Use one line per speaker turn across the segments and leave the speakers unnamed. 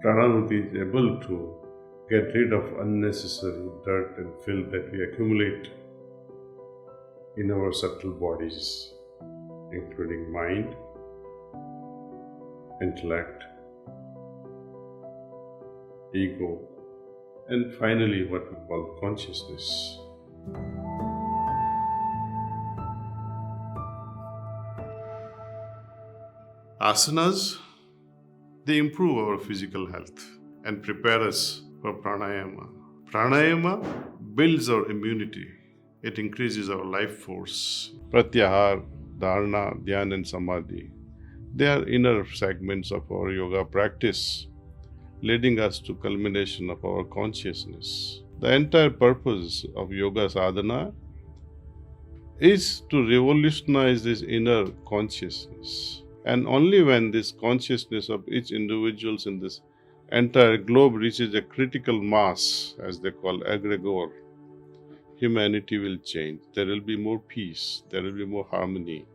Pranahути is able to get rid of unnecessary dirt and filth that we accumulate in our subtle bodies, including mind, intellect, ego, and finally what we call consciousness. Asanas, they improve our physical health and prepare us for pranayama. Pranayama builds our immunity. It increases our life force. Pratyahar, dharana, dhyan and samadhi, they are inner segments of our yoga practice, leading us to culmination of our consciousness. The entire purpose of yoga sadhana is to revolutionize this inner consciousness. And only when this consciousness of each individual in this entire globe reaches a critical mass, as they call egregore, humanity will change. There will be more peace, there will be more harmony.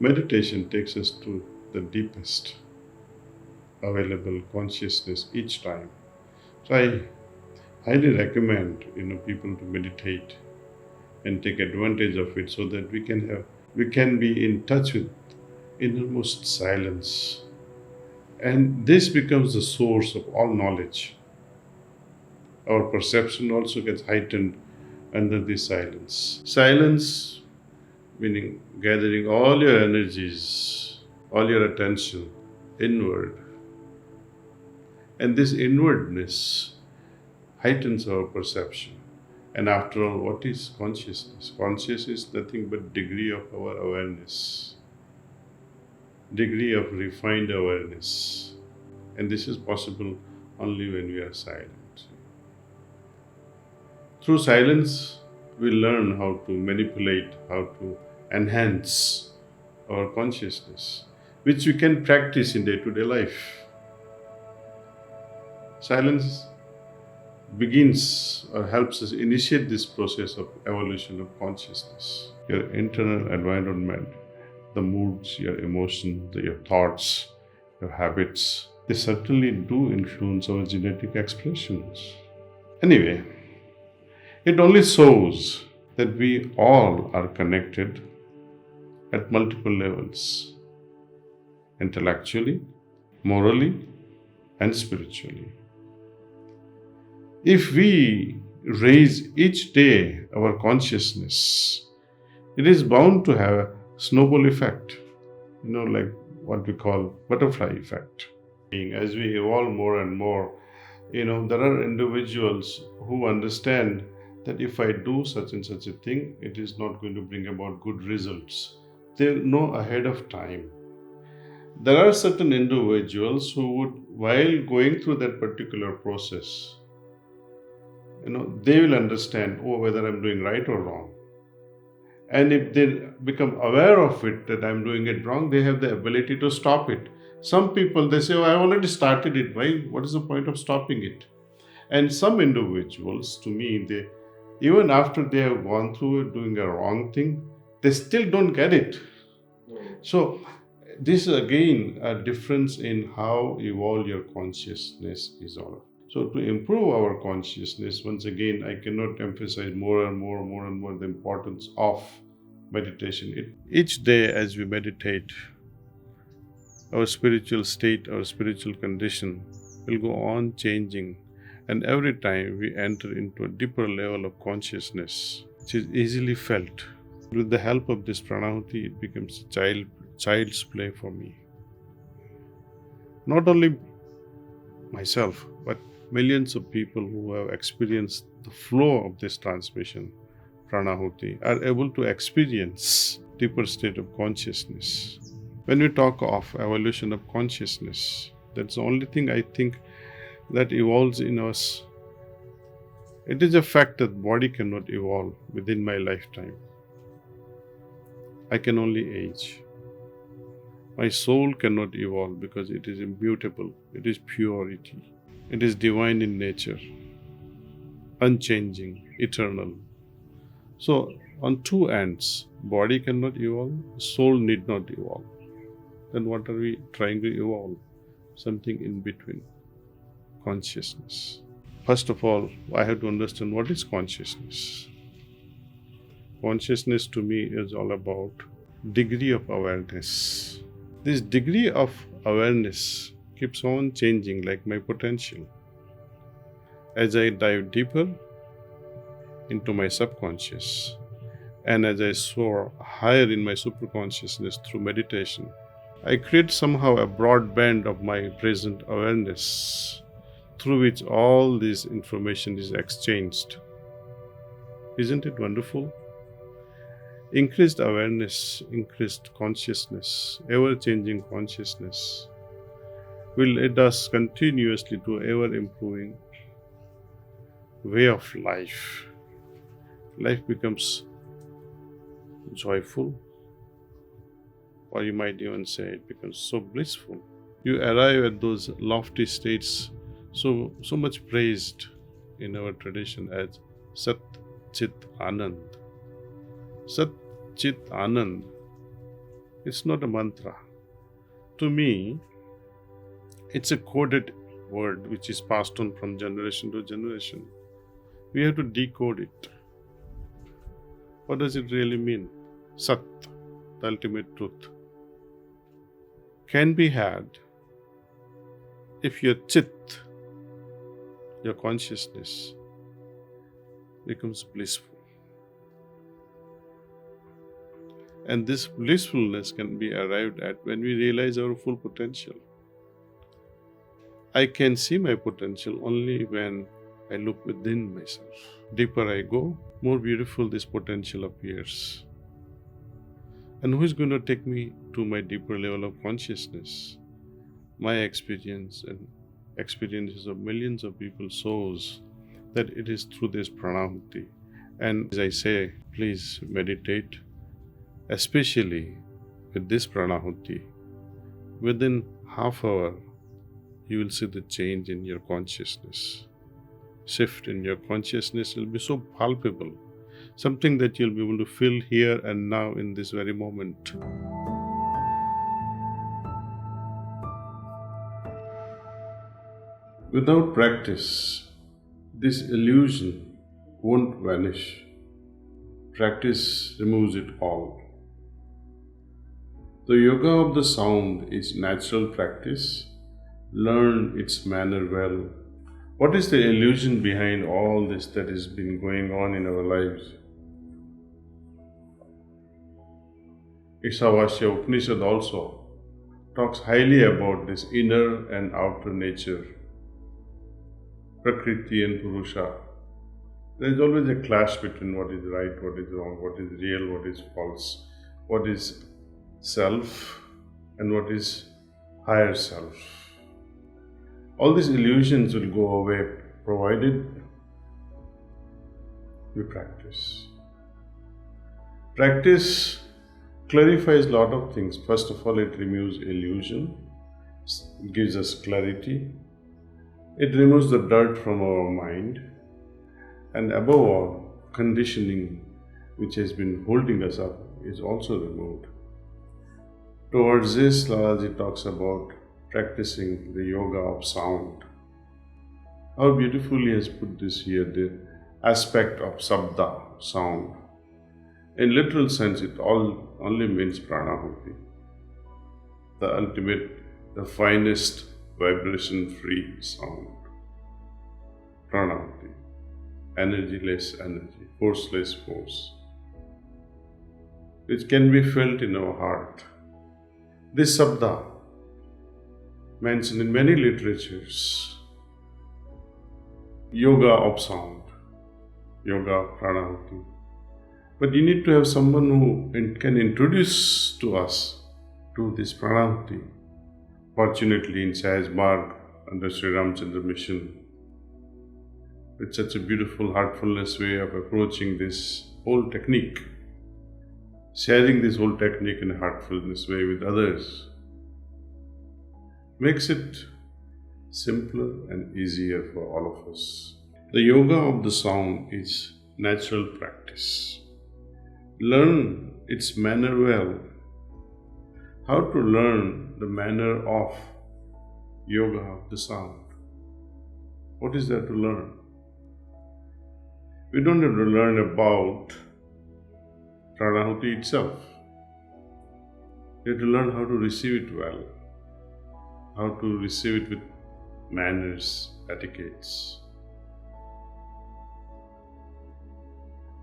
Meditation takes us to the deepest available consciousness each time. So I highly recommend people to meditate and take advantage of it so that we can be in touch with innermost silence. And this becomes the source of all knowledge. Our perception also gets heightened under this silence. Silence meaning gathering all your energies, all your attention inward. And this inwardness heightens our perception. And after all, what is consciousness? Consciousness is nothing but degree of our awareness, degree of refined awareness. And this is possible only when we are silent. Through silence, we learn how to manipulate, how to enhance our consciousness, which we can practice in day-to-day life. Silence begins or helps us initiate this process of evolution of consciousness. Your internal environment, the moods, your emotions, your thoughts, your habits, they certainly do influence our genetic expressions. Anyway, it only shows that we all are connected at multiple levels, intellectually, morally, and spiritually. If we raise each day our consciousness, it is bound to have a snowball effect, like what we call butterfly effect. As we evolve more and more, there are individuals who understand that if I do such and such a thing, it is not going to bring about good results. They know ahead of time. There are certain individuals who would, while going through that particular process, they will understand, whether I'm doing right or wrong. And if they become aware of it, that I'm doing it wrong, they have the ability to stop it. Some people, they say, I already started it. Why? What is the point of stopping it? And some individuals, to me, even after they have gone through it, doing a wrong thing, they still don't get it. So this is again a difference in how evolve your consciousness is all. So to improve our consciousness, once again, I cannot emphasize more and more the importance of meditation. Each day as we meditate, our spiritual state, our spiritual condition will go on changing. And every time we enter into a deeper level of consciousness, which is easily felt. With the help of this Pranahути, it becomes child's play for me. Not only myself, but millions of people who have experienced the flow of this transmission, Pranahути, are able to experience deeper state of consciousness. When we talk of evolution of consciousness, that's the only thing I think that evolves in us. It is a fact that body cannot evolve within my lifetime. I can only age. My soul cannot evolve because it is immutable, it is purity, it is divine in nature, unchanging, eternal. So on two ends, body cannot evolve, soul need not evolve. Then what are we trying to evolve? Something in between. consciousness. First of all, I have to understand what is consciousness. Consciousness to me is all about degree of awareness. This degree of awareness keeps on changing like my potential. As I dive deeper into my subconscious and as I soar higher in my superconsciousness through meditation, I create somehow a broad band of my present awareness through which all this information is exchanged. Isn't it wonderful? Increased awareness, increased consciousness, ever-changing consciousness will lead us continuously to ever-improving way of life. Life becomes joyful, or you might even say it becomes so blissful. You arrive at those lofty states so much praised in our tradition as Sat Chit Anand. Sat Chit Anand, it's not a mantra. To me, it's a coded word which is passed on from generation to generation. We have to decode it. What does it really mean? Sat, the ultimate truth, can be had if your chit, your consciousness, becomes blissful. And this blissfulness can be arrived at when we realize our full potential. I can see my potential only when I look within myself. Deeper I go, more beautiful this potential appears. And who is going to take me to my deeper level of consciousness? My experience and experiences of millions of people shows that it is through this Pranahути. And as I say, please meditate, especially with this Pranahути. Within half hour, you will see the change in your consciousness. Shift in your consciousness will be so palpable, something that you'll be able to feel here and now in this very moment. Without practice, this illusion won't vanish. Practice removes it all. The yoga of the sound is natural practice. Learn its manner well. What is the illusion behind all this that has been going on in our lives? Ishavasya Upanishad also talks highly about this inner and outer nature, Prakriti and Purusha. There is always a clash between what is right, what is wrong, what is real, what is false, what is self and what is higher self. All these illusions will go away provided we practice. Practice clarifies a lot of things. First of all, it removes illusion, it gives us clarity, it removes the dirt from our mind, and above all, conditioning which has been holding us up is also removed. Towards this, Lalaji talks about practicing the yoga of sound. How beautifully he has put this here, the aspect of sabda, sound. In literal sense, it all only means Pranahoti, the ultimate, the finest vibration-free sound. Pranahoti, energyless energy, forceless force, which can be felt in our heart. This sabda, mentioned in many literatures, yoga of sound, yoga Pranahoti. But you need to have someone who can introduce to us to this Pranahoti. Fortunately, in Sahaj Marg, under Sri Ramchandra Mission, with such a beautiful heartfulness way of approaching this whole technique, sharing this whole technique in a heartfulness way with others, makes it simpler and easier for all of us. The yoga of the sound is natural practice. Learn its manner well. How to learn the manner of yoga of the sound? What is there to learn? We don't have to learn about Pranahути itself. We have to learn how to receive it well, how to receive it with manners, etiquettes,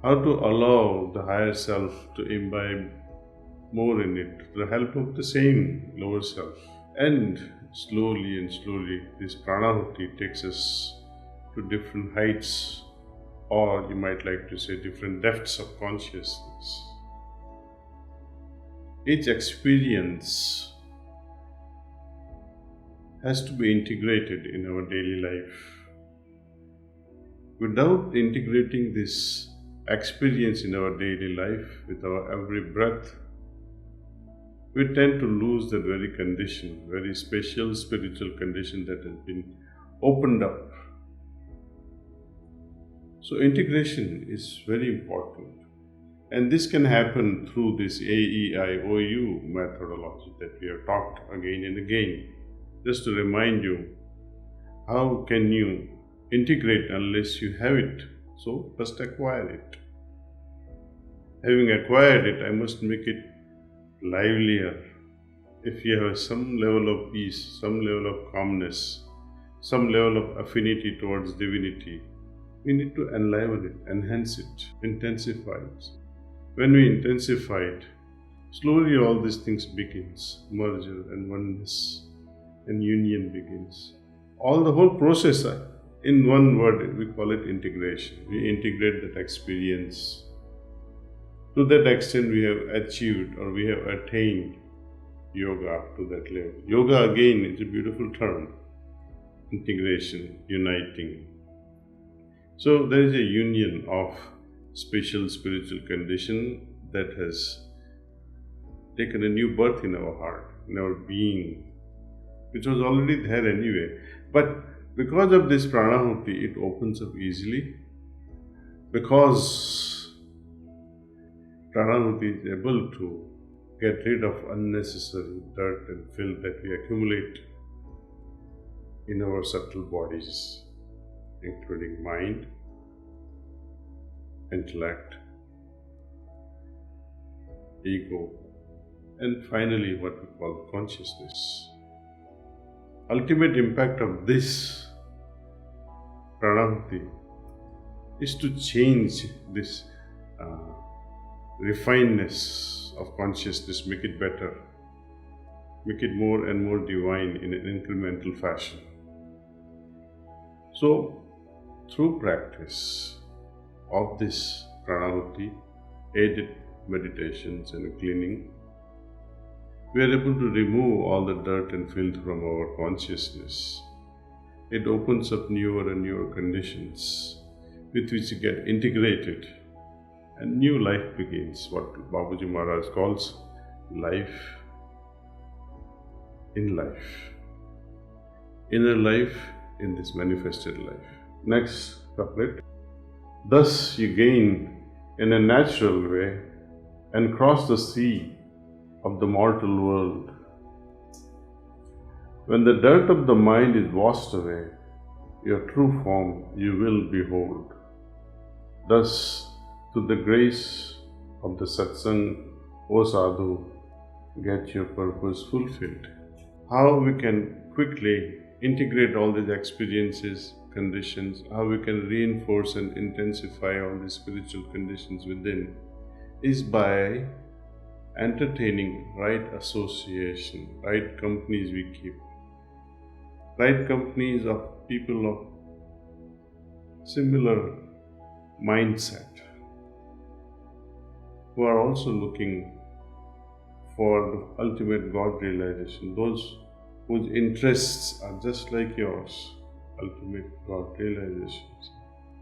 how to allow the higher self to imbibe more in it, with the help of the same lower self. And slowly and slowly, this Pranahути takes us to different heights, or you might like to say different depths of consciousness. Each experience has to be integrated in our daily life. Without integrating this experience in our daily life with our every breath, we tend to lose that very condition, very special spiritual condition that has been opened up. So integration is very important. And this can happen through this AEIOU methodology that we have talked again and again. Just to remind you, how can you integrate unless you have it? So first acquire it. Having acquired it, I must make it livelier. If you have some level of peace, some level of calmness, some level of affinity towards divinity, we need to enliven it, enhance it, intensify it. When we intensify it, slowly all these things begins, merger and oneness and union begins. All the whole process, in one word, we call it integration. We integrate that experience. To that extent, we have achieved or we have attained yoga to that level. Yoga again is a beautiful term. Integration, uniting. So there is a union of special spiritual condition that has taken a new birth in our heart, in our being, which was already there anyway. But because of this Pranahути, it opens up easily. Because Pranahути is able to get rid of unnecessary dirt and filth that we accumulate in our subtle bodies, including mind, intellect, ego, and finally what we call consciousness. Ultimate impact of this Pranahути is to change this refinedness of consciousness, make it better, make it more and more divine in an incremental fashion. So, through practice of this Pranahути, aided meditations and cleaning, we are able to remove all the dirt and filth from our consciousness. It opens up newer and newer conditions with which you get integrated, and new life begins, what Babuji Maharaj calls life in life, inner life in this manifested life. Next couplet. Thus you gain in a natural way and cross the sea of the mortal world. When the dirt of the mind is washed away, your true form you will behold. Thus, through the grace of the satsang, O sadhu, get your purpose fulfilled. How we can quickly integrate all these experiences, conditions, how we can reinforce and intensify all these spiritual conditions within, is by entertaining right association, right companies we keep, right companies of people of similar mindset, who are also looking for the ultimate God realization, those whose interests are just like yours, ultimate God realizations.